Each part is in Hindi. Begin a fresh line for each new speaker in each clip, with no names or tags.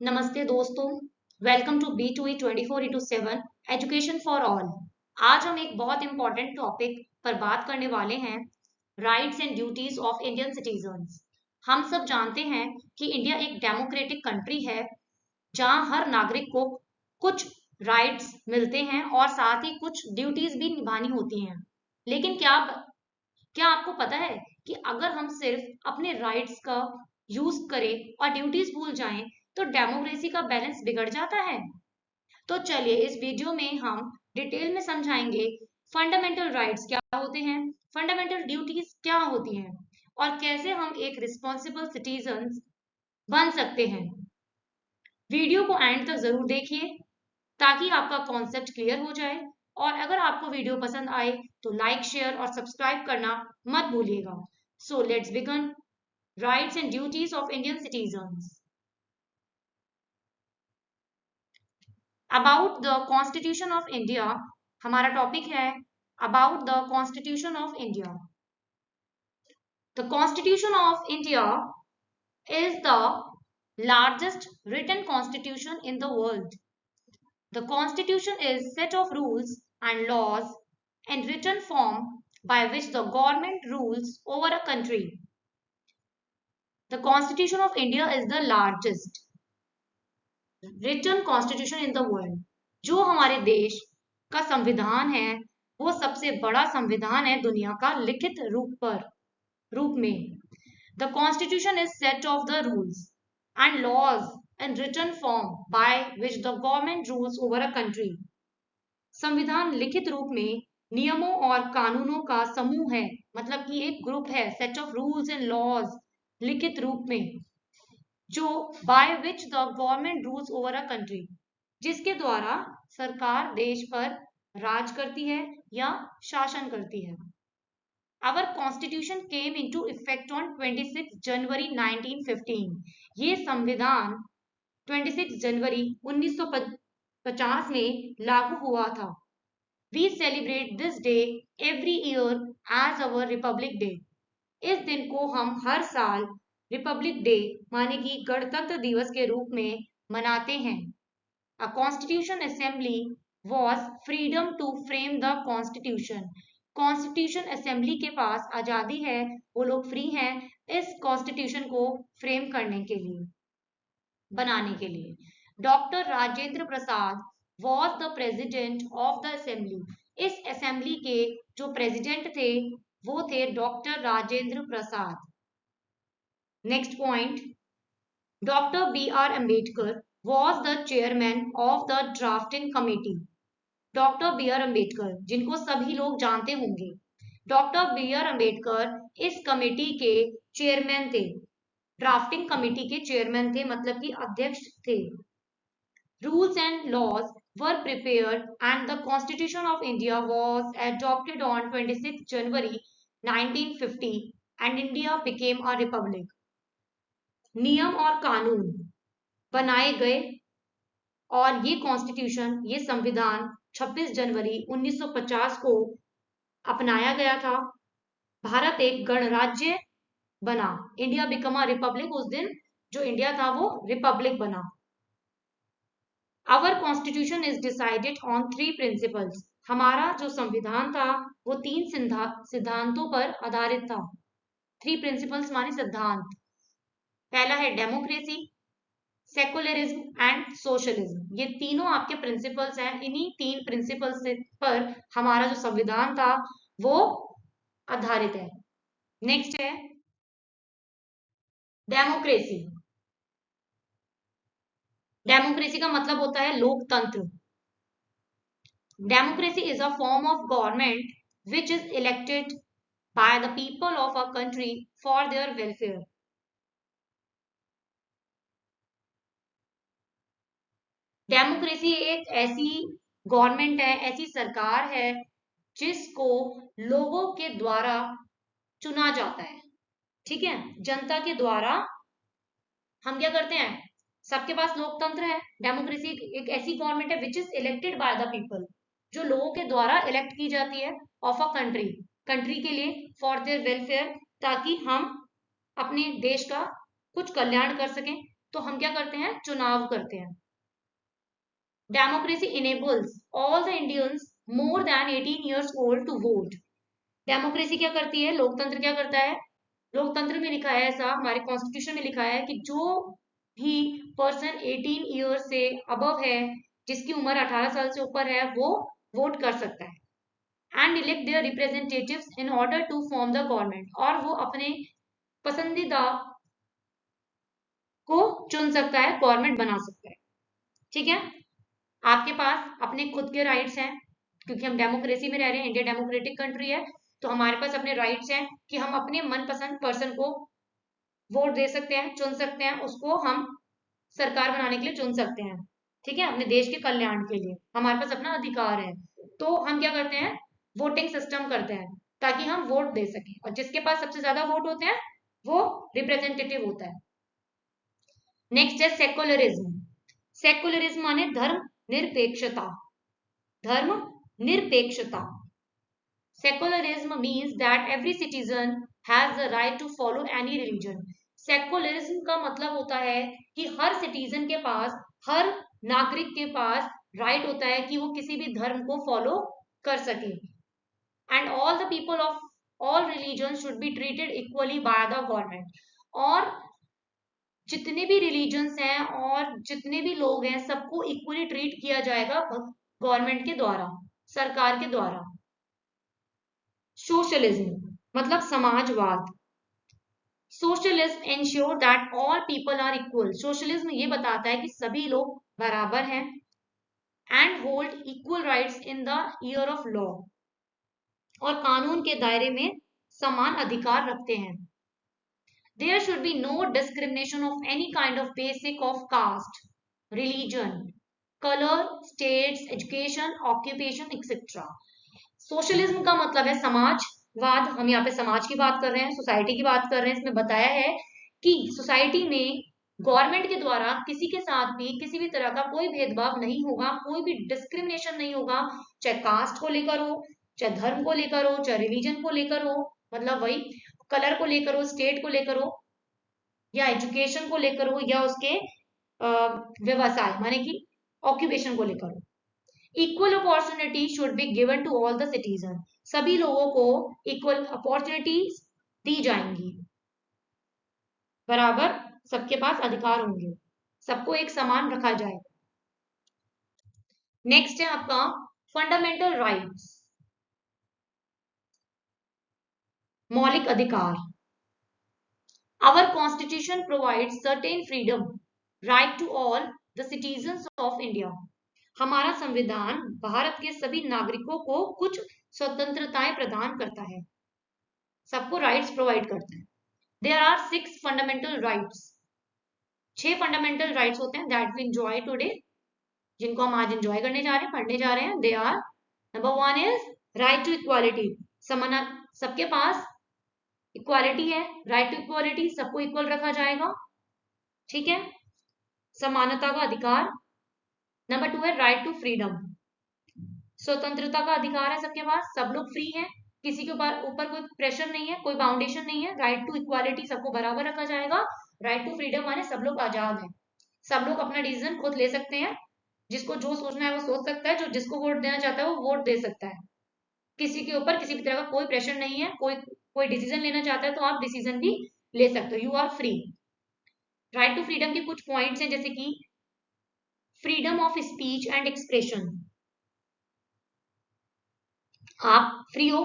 नमस्ते दोस्तों। Welcome to B2E 24x7 education for all. आज हम एक बहुत इंपॉर्टेंट टॉपिक पर बात करने वाले हैं, rights and duties of Indian citizens. हम सब जानते हैं कि इंडिया एक डेमोक्रेटिक कंट्री है जहां हर नागरिक को कुछ राइट्स मिलते हैं और साथ ही कुछ ड्यूटीज भी निभानी होती हैं। लेकिन क्या आपको पता है कि अगर हम सिर्फ अपने राइट्स का यूज करें और ड्यूटीज भूल जाएं तो डेमोक्रेसी का बैलेंस बिगड़ जाता है। तो चलिए इस वीडियो में हम डिटेल में समझाएंगे फंडामेंटल राइट्स क्या होते हैं, फंडामेंटल ड्यूटीज क्या होती हैं और कैसे हम एक रिस्पॉन्सिबल सिटीजन बन सकते हैं। वीडियो को एंड तक जरूर देखिए ताकि आपका कॉन्सेप्ट क्लियर हो जाए, और अगर आपको वीडियो पसंद आए तो लाइक, शेयर और सब्सक्राइब करना मत भूलिएगा। So let's begin. Rights and duties of Indian citizens. About the constitution of India, हमारा टॉपिक है about the constitution of India. The constitution of India is the largest written constitution in the world. The constitution is set of rules and laws in written form by which the government rules over a country. The constitution of India is the largest written constitution in the world. जो हमारे देश का संविधान है वो सबसे बड़ा संविधान है दुनिया का लिखित रूप में। The constitution is set of the rules and laws in written form by which the government rules over a country. संविधान लिखित रूप में नियमों और कानूनों का समूह है, मतलब कि एक ग्रुप है, set of rules and laws लिखित रूप में, जो by which the government rules over a country, जिसके द्वारा सरकार देश पर राज करती है या शासन करती है। Our constitution came into effect on 26 जनवरी 1915। ये संविधान 26 जनवरी 1950 में लागू हुआ था। We celebrate this day every year as our Republic Day। इस दिन को हम हर साल रिपब्लिक डे माने कि गणतंत्र दिवस के रूप में मनाते हैं। A constitution assembly was freedom to frame the constitution। Constitution assembly के पास आजादी है, वो लोग फ्री हैं इस कॉन्स्टिट्यूशन को फ्रेम करने के लिए, बनाने के लिए। Doctor Rajendra Prasad was the president of the assembly. इस असेंबली के जो प्रेसिडेंट थे वो थे doctor Rajendra Prasad. Next point, doctor B R Ambedkar was the chairman of the drafting committee. Doctor B R Ambedkar, जिनको सभी लोग जानते होंगे, डॉक्टर बी आर अम्बेडकर इस कमेटी के चेयरमैन थे, ड्राफ्टिंग कमेटी के चेयरमैन थे, मतलब कि अध्यक्ष थे। Rules and laws were prepared and the constitution of India was adopted on 26 January 1950 and India became a republic. नियम और कानून बनाए गए और ये कॉन्स्टिट्यूशन, ये संविधान 26 जनवरी 1950 को अपनाया गया था। भारत एक गणराज्य बना, इंडिया बिकम अ रिपब्लिक। उस दिन जो इंडिया था वो रिपब्लिक बना। Our constitution is decided on 3 principles. हमारा जो संविधान था वो 3 सिद्धांतों पर आधारित था। 3 प्रिंसिपल्स माने सिद्धांत। पहला है डेमोक्रेसी, सेकुलरिज्म एंड सोशलिज्म। ये तीनों आपके प्रिंसिपल्स हैं। इन्हीं 3 प्रिंसिपल्स पर हमारा जो संविधान था वो आधारित है। नेक्स्ट है डेमोक्रेसी। डेमोक्रेसी का मतलब होता है लोकतंत्र। Democracy is a form of government which is elected by the people of a country for their welfare. Democracy एक ऐसी गवर्नमेंट है, ऐसी सरकार है जिसको लोगों के द्वारा चुना जाता है। ठीक है, जनता के द्वारा हम क्या करते हैं, सबके पास लोकतंत्र है। डेमोक्रेसी एक ऐसी गवर्नमेंट है which is elected by the people, जो लोगों के द्वारा इलेक्ट की जाती है ऑफ अ कंट्री, कंट्री के लिए, फॉर देयर वेलफेयर, ताकि हम अपने देश का कुछ कल्याण कर सकें। तो हम क्या करते हैं, चुनाव करते हैं। Democracy enables all the Indians more than 18 years old to vote. Democracy क्या करती है, लोकतंत्र क्या करता है, लोकतंत्र में लिखा है ऐसा, हमारे कॉन्स्टिट्यूशन में लिखा है कि जो भी पर्सन 18 ईयर से अबव है, जिसकी उम्र 18 साल से ऊपर है, वो वोट कर सकता है। And elect their representatives in order to form the government, और वो अपने पसंदीदा को चुन सकता है, गवर्नमेंट बना सकता है। ठीक है, आपके पास अपने खुद के राइट्स हैं, क्योंकि हम डेमोक्रेसी में रह रहे हैं, इंडिया डेमोक्रेटिक कंट्री है, तो हमारे पास अपने राइट्स हैं कि हम अपने मनपसंद पर्सन को वोट दे सकते हैं, चुन सकते हैं, उसको हम सरकार बनाने के लिए चुन सकते हैं। ठीक है, अपने देश के कल्याण के लिए हमारे पास अपना अधिकार है। तो हम क्या करते हैं, वोटिंग सिस्टम करते हैं ताकि हम वोट दे सकें, और जिसके पास सबसे ज्यादा वोट होते हैं वो रिप्रेजेंटेटिव होता है। नेक्स्ट है सेकुलरिज्म। सेकुलरिज्म माने धर्म निरपेक्षता, धर्म निरपेक्षता। Secularism means that every citizen has the right to follow any religion. Secularism का मतलब होता है कि हर सिटीजन के पास, हर नागरिक के पास राइट होता है कि वो किसी भी धर्म को फॉलो कर सके। And all the people of all religion should be treated equally by the government. और जितने भी रिलीजन्स हैं और जितने भी लोग हैं, सबको इक्वली ट्रीट किया जाएगा गवर्नमेंट के द्वारा, सरकार के द्वारा। सोशलिज्म मतलब समाजवाद। Socialism ensure that all people are equal. Socialism ये बताता है कि सभी लोग बराबर हैं and hold equal rights in the year of law, और कानून के दायरे में समान अधिकार रखते हैं। There should be no discrimination of any kind of basic of caste, religion, color, states, education, occupation, etc. Socialism का मतलब है समाजवाद। हम यहाँ पे समाज की बात कर रहे हैं, सोसाइटी की बात कर रहे हैं। इसमें बताया है कि सोसाइटी में गवर्नमेंट के द्वारा किसी के साथ भी किसी भी तरह का कोई भेदभाव नहीं होगा, कोई भी डिस्क्रिमिनेशन नहीं होगा, चाहे कास्ट को लेकर हो, चाहे धर्म को लेकर हो, चाहे रिलीजन को लेकर हो, मतलब वही कलर को लेकर हो, स्टेट को लेकर हो, या एजुकेशन को लेकर हो, या उसके व्यवसाय माने कि ऑक्यूपेशन को लेकर हो। Equal opportunity should be given to all the citizen. सभी लोगों को इक्वल अपॉर्चुनिटीज दी जाएंगी, बराबर सबके पास अधिकार होंगे, सबको एक समान रखा जाएगा। नेक्स्ट है आपका फंडामेंटल राइट्स, मौलिक अधिकार। Our constitution provides certain freedom, right to all the citizens of India. हमारा संविधान भारत के सभी नागरिकों को कुछ स्वतंत्रताएं प्रदान करता है, सबको राइट्स प्रोवाइड करता है। There are 6 fundamental rights. 6 fundamental rights होते हैं that we enjoy today, जिनको हम आज एंजॉय करने जा रहे हैं, पढ़ने जा रहे हैं। They are, number 1 is right to equality. समाना, सबके पास इक्वालिटी है, राइट टू इक्वालिटी, सबको इक्वल रखा जाएगा। ठीक है, समानता का अधिकार। नंबर 2 है राइट टू फ्रीडम, स्वतंत्रता का अधिकार है सबके पास, सब लोग फ्री हैं, किसी के ऊपर कोई प्रेशर नहीं है, कोई बाउंडेशन नहीं है। राइट टू इक्वालिटी, सबको बराबर रखा जाएगा। राइट टू फ्रीडम माने सब लोग आजाद हैं, सब लोग अपना डिसीजन खुद ले सकते हैं, जिसको जो सोचना है वो सोच सकता है, जो जिसको वोट देना चाहता है वो वोट दे सकता है। किसी के ऊपर किसी भी तरह का कोई प्रेशर नहीं है, कोई डिसीजन लेना चाहता है तो आप डिसीजन भी ले सकते हो, you are free. Right to freedom के कुछ पॉइंट्स हैं, जैसे कि freedom of speech and expression, आप फ्री हो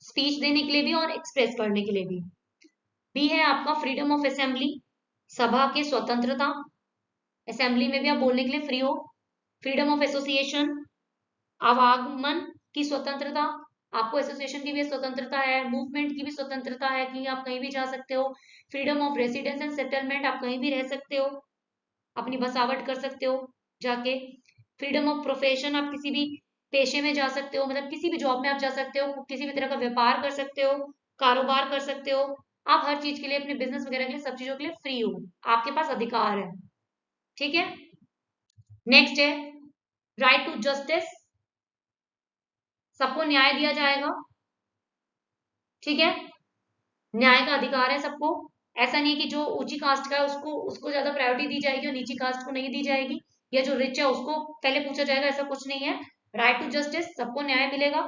स्पीच देने के लिए भी और एक्सप्रेस करने के लिए भी। बी है आपका फ्रीडम ऑफ असेंबली, सभा की स्वतंत्रता, असेंबली में भी आप बोलने के लिए फ्री हो। फ्रीडम ऑफ एसोसिएशन, आवागमन की स्वतंत्रता, आपको एसोसिएशन की भी स्वतंत्रता है, मूवमेंट की भी स्वतंत्रता है कि आप कहीं भी जा सकते हो। Freedom of residence and settlement, आप कहीं भी रह सकते हो, अपनी बसावट कर सकते हो जाके। फ्रीडम ऑफ प्रोफेशन, आप किसी भी पेशे में जा सकते हो, मतलब किसी भी जॉब में आप जा सकते हो, किसी भी तरह का व्यापार कर सकते हो, कारोबार कर सकते हो, आप हर चीज के लिए, अपने बिजनेस वगैरह के लिए, सब चीजों के लिए फ्री हो, आपके पास अधिकार है। ठीक है, नेक्स्ट है राइट टू जस्टिस, सबको न्याय दिया जाएगा। ठीक है, न्याय का अधिकार है सबको। ऐसा नहीं है कि जो ऊंची कास्ट का है उसको उसको ज्यादा प्रायोरिटी दी जाएगी और नीची कास्ट को नहीं दी जाएगी, या जो रिच है उसको पहले पूछा जाएगा, ऐसा कुछ नहीं है। राइट टू जस्टिस, सबको न्याय मिलेगा।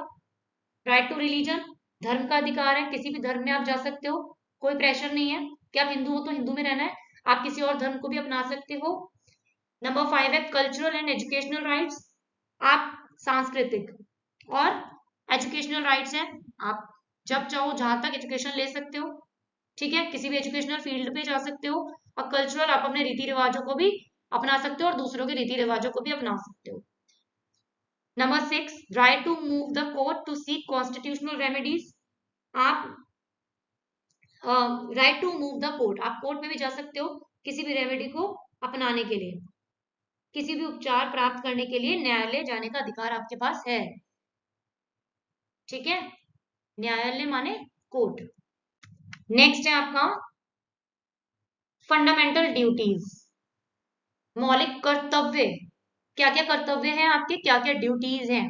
राइट टू रिलीजन, धर्म का अधिकार है, किसी भी धर्म में आप जा सकते हो, कोई प्रेशर नहीं है कि आप हिंदू हो तो हिंदू में रहना है, आप किसी और धर्म को भी अपना सकते हो। नंबर 5 है कल्चरल एंड एजुकेशनल राइट्स, आप सांस्कृतिक और एजुकेशनल राइट्स हैं, आप जब चाहो जहां तक एजुकेशन ले सकते हो, ठीक है, किसी भी एजुकेशनल फील्ड पे जा सकते हो। और कल्चरल, आप अपने रीति रिवाजों को भी अपना सकते हो और दूसरों के रीति रिवाजों को भी अपना सकते हो। Number 6, right to move the court to seek constitutional remedies, आप right to move the court, आप कोर्ट में भी जा सकते हो किसी भी रेमेडी को अपनाने के लिए, किसी भी उपचार प्राप्त करने के लिए न्यायालय जाने का अधिकार आपके पास है, ठीक है, न्यायालय माने कोर्ट। नेक्स्ट है आपका फंडामेंटल ड्यूटीज, मौलिक कर्तव्य, क्या क्या कर्तव्य हैं आपके, क्या क्या ड्यूटीज हैं।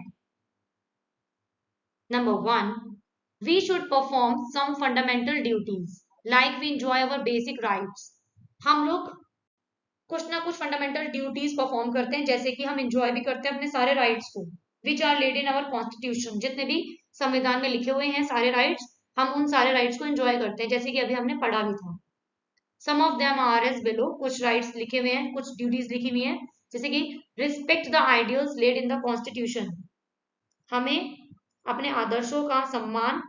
Number 1, we should perform some fundamental duties like we enjoy our basic rights, हम लोग कुछ ना कुछ फंडामेंटल ड्यूटीज परफॉर्म करते हैं, जैसे कि हम इंजॉय भी करते हैं अपने सारे राइट्स को, which are laid in our constitution, जितने भी संविधान में लिखे हुए हैं सारे राइट्स, हम उन सारे राइट्स को एंजॉय करते हैं, जैसे कि अभी हमने पढ़ा भी था। Some of them are as below, कुछ राइट्स लिखे हुए हैं, कुछ ड्यूटीज लिखी हुई हैं, जैसे कि respect the ideals laid in the constitution, हमें अपने आदर्शों का सम्मान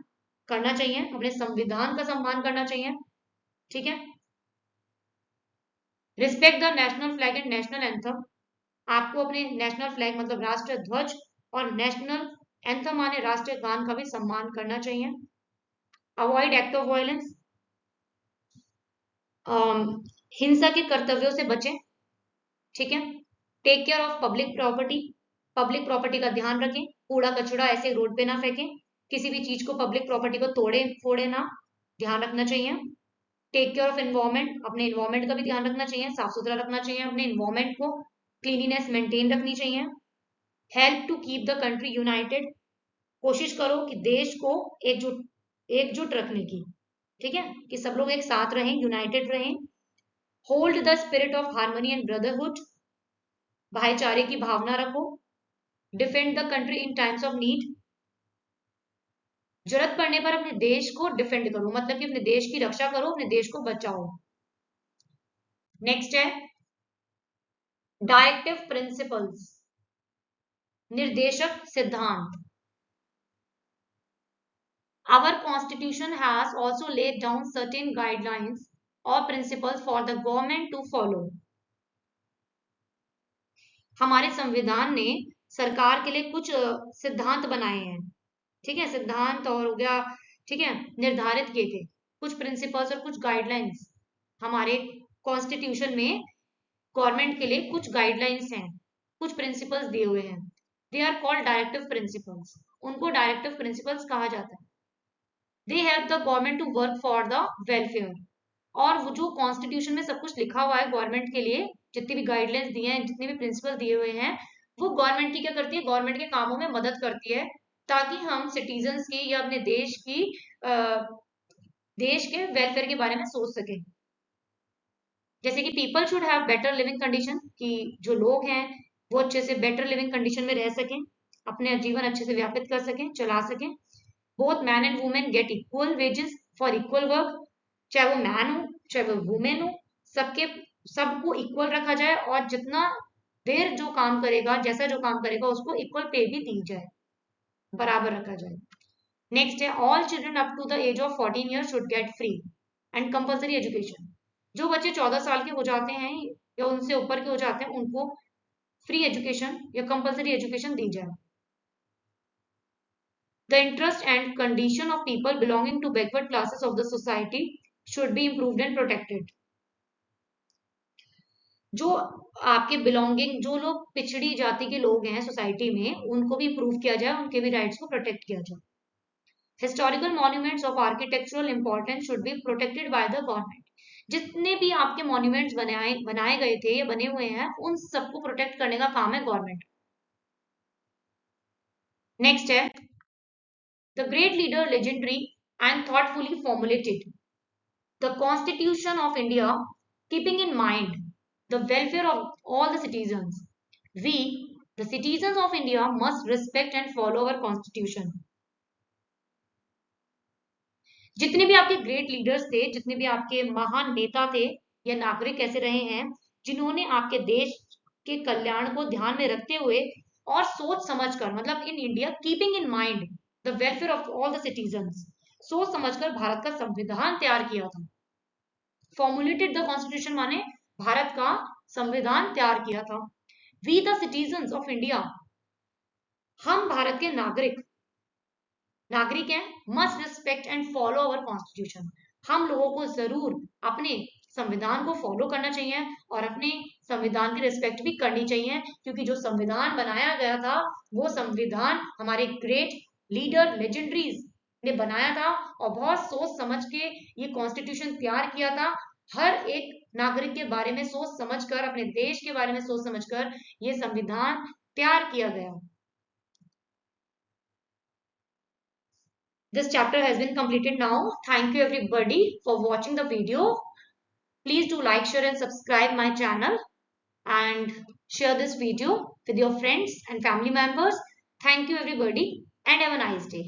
करना चाहिए, अपने संविधान का सम्मान करना चाहिए, ठीक है। Respect the national flag and national anthem, आपको अपने नेशनल फ्लैग मतलब राष्ट्रीय ध्वज और नेशनल एंथम माने राष्ट्रीय गान का भी सम्मान करना चाहिए। अवॉइड एक्ट ऑफ वायलेंस, हिंसा के कर्तव्यों से बचें, ठीक है। Take care of public property का ध्यान रखें, कूड़ा कचड़ा ऐसे रोड पे ना फेंकें, किसी भी चीज को पब्लिक प्रॉपर्टी को तोड़े फोड़े ना, ध्यान रखना चाहिए। टेक केयर ऑफ एनवायरमेंट, अपने एनवायरमेंट का भी ध्यान रखना चाहिए, साफ सुथरा रखना चाहिए अपने एनवायरमेंट को, क्लीनिनेस मेंटेन रखनी चाहिए। Help to keep the country united, कोशिश करो कि देश को एकजुट एकजुट रखने की, ठीक है, कि सब लोग एक साथ रहें, यूनाइटेड रहें। Hold the spirit of harmony and brotherhood, भाईचारे की भावना रखो। Defend the country in times of need, जरूरत पड़ने पर अपने देश को डिफेंड करो, मतलब कि अपने देश की रक्षा करो, अपने देश को बचाओ। नेक्स्ट है डायरेक्टिव प्रिंसिपल्स, निर्देशक सिद्धांत। Our constitution has also laid down certain guidelines or principles for the government to follow. हमारे संविधान ने सरकार के लिए कुछ सिद्धांत बनाए हैं, ठीक है, सिद्धांत और हो गया, ठीक है, निर्धारित किए थे कुछ प्रिंसिपल्स और कुछ गाइडलाइंस, हमारे कॉन्स्टिट्यूशन में गवर्नमेंट के लिए कुछ गाइडलाइंस हैं, कुछ प्रिंसिपल्स दिए हुए हैं, they are called directive principles, उनको डायरेक्टिव प्रिंसिपल्स कहा जाता है। They help the government to work for the welfare, और वो जो कॉन्स्टिट्यूशन में सब कुछ लिखा हुआ है गवर्नमेंट के लिए, जितनी भी गाइडलाइंस दिए हैं, जितने भी प्रिंसिपल दिए हुए हैं, वो गवर्नमेंट की क्या करती है, गवर्नमेंट के कामों में मदद करती है, ताकि हम सिटीजन्स की या अपने देश की देश के वेलफेयर के बारे में सोच सकें। जैसे कि people should have better living condition, कि जो लोग हैं वो अच्छे से बेटर लिविंग कंडीशन में रह सकें, अपने जीवन अच्छे से व्यापित कर सकें, चला सकें। Both man and women get equal wages for equal work, चाहे वो मैन हो चाहे वो वुमेन हो, सबके सबको इक्वल रखा जाए, और जितना देर जो काम करेगा, जैसा जो काम करेगा, उसको इक्वल पे भी दी जाए, बराबर रखा जाए। नेक्स्ट है all children up to the age of 14 year should get free and compulsory education, जो बच्चे 14 साल के हो जाते हैं या उनसे ऊपर के हो जाते हैं, उनको फ्री एजुकेशन या कंपल्सरी एजुकेशन दी जाए। The interest and condition of people belonging to backward classes of the society should be improved and protected. जो आपके बिलोंगिंग, जो लोग पिछड़ी जाति के लोग हैं सोसाइटी में, उनको भी इम्प्रूव किया जाए, उनके भी राइट्स को प्रोटेक्ट किया जाए। Historical monuments of architectural importance should be protected by the government, जितने भी आपके मॉन्यूमेंट्स बनाए गए थे या बने हुए हैं, उन सबको प्रोटेक्ट करने का काम है गवर्नमेंट। नेक्स्ट है the great leader legendary and thoughtfully formulated, the Constitution of India, keeping in mind the welfare of all the citizens. We, the citizens of India, must respect and follow our Constitution. जितने भी आपके ग्रेट लीडर्स थे, जितने भी आपके महान नेता थे या नागरिक ऐसे रहे हैं जिन्होंने आपके देश के कल्याण को ध्यान में रखते हुए और सोच समझकर, मतलब in India keeping in mind the welfare of all the citizens, सोच समझकर भारत का संविधान तैयार किया था। फॉर्मुलेटेड द कॉन्स्टिट्यूशन माने भारत का संविधान तैयार किया था। We the citizens of India, हम भारत के नागरिक हैं, must respect and follow our constitution. हम लोगों को जरूर अपने संविधान को फॉलो करना चाहिए और अपने संविधान की रिस्पेक्ट भी करनी चाहिए, क्योंकि जो संविधान बनाया गया था वो संविधान हमारे ग्रेट लीडर लेजेंडरीज ने बनाया था और बहुत सोच समझ के ये कॉन्स्टिट्यूशन तैयार किया था। हर एक नागरिक के बारे में सोच समझकर, अपने देश के बारे में सोच समझकर ये संविधान तैयार किया गया। This chapter has been completed now. Thank you everybody for watching the video. Please do like, share and subscribe my channel and share this video with your friends and family members. Thank you everybody and have a nice day.